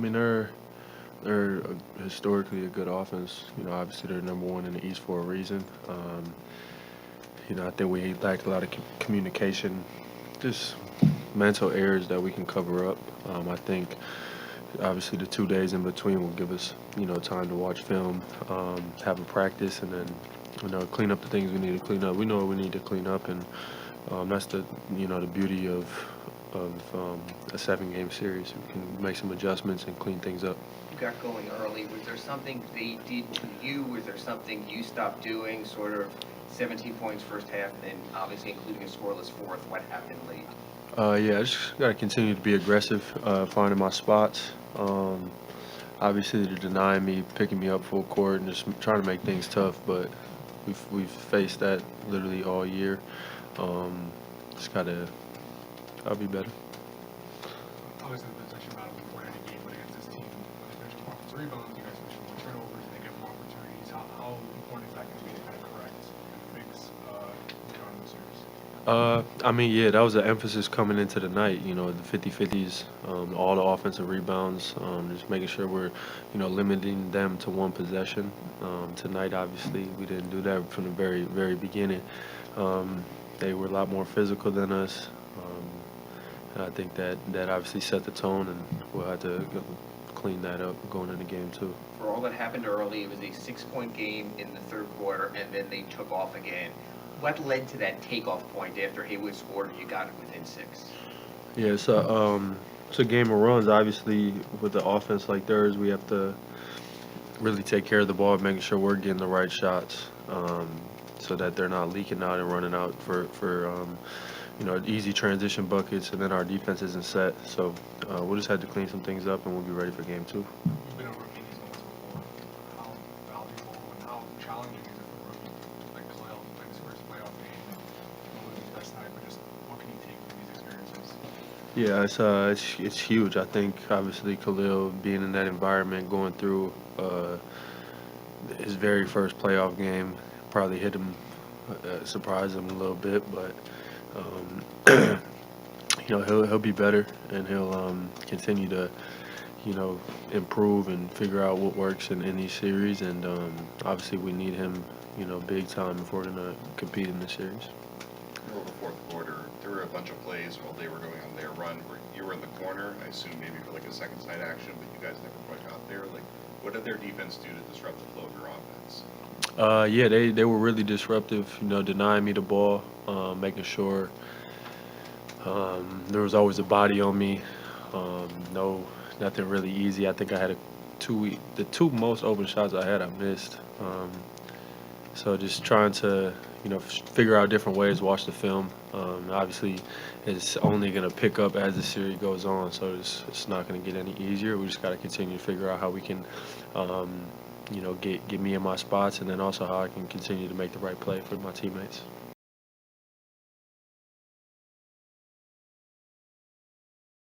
mean, they're historically a good offense. Obviously they're number one in the East for a reason. I think we lacked a lot of communication, just mental errors that we can cover up. I think obviously the 2 days in between will give us time to watch film, have a practice, and then clean up the things we need to clean up. We know what we need to clean up, and that's the beauty of a 7-game series. We can make some adjustments and clean things up. You got going early. Was there something they did to you? Was there something you stopped doing? Sort of 17 points first half, and then obviously including a scoreless fourth. What happened late? Yeah, I just got to continue to be aggressive, finding my spots. Obviously, they're denying me, picking me up full court, and just trying to make things tough. But we've faced that literally all year. Just gotta, I'll be better. Obviously, the possession battle before any game, but against this team, when they finish more offensive rebounds, you guys finish more turnovers, and they get more opportunities. How important is that going to be to kind of correct and fix later on in the series? I mean, yeah, that was the emphasis coming into the night. The 50-50s, all the offensive rebounds, just making sure we're, limiting them to one possession. Tonight, obviously, we didn't do that from the very, very beginning. They were a lot more physical than us. And I think that obviously set the tone, and we'll have to clean that up going into game two. For all that happened early, it was a 6-point game in the third quarter, and then they took off again. What led to that takeoff point after Haywood scored and you got it within 6? Yeah, it's a game of runs. Obviously, with the offense like theirs, we have to really take care of the ball, making sure we're getting the right shots, so that they're not leaking out and running out for easy transition buckets, and then our defense isn't set. So we'll just have to clean some things up, and we'll be ready for game two. You've been a rookie these moments before. How valuable and how challenging is it for a rookie like Khalil to play his first playoff game and lose his best night, but just what can he take from these experiences? Yeah, it's huge. I think obviously Khalil being in that environment, going through his very first playoff game, probably hit him, surprised him a little bit, but he'll be better, and he'll continue to improve and figure out what works in these series, and obviously we need him big time if we're gonna compete in this series. Middle of the fourth quarter, there were a bunch of plays while they were going on their run where you were in the corner, I assume maybe for like a second side action, but you guys never quite got there. Like, what did their defense do to disrupt the flow of your offense? Yeah, they were really disruptive, denying me the ball, making sure there was always a body on me. Nothing really easy. I think I had the two most open shots I had, I missed. So just trying to, figure out different ways, watch the film. Obviously, it's only going to pick up as the series goes on, so it's not going to get any easier. We just got to continue to figure out how we can, get me in my spots, and then also how I can continue to make the right play for my teammates.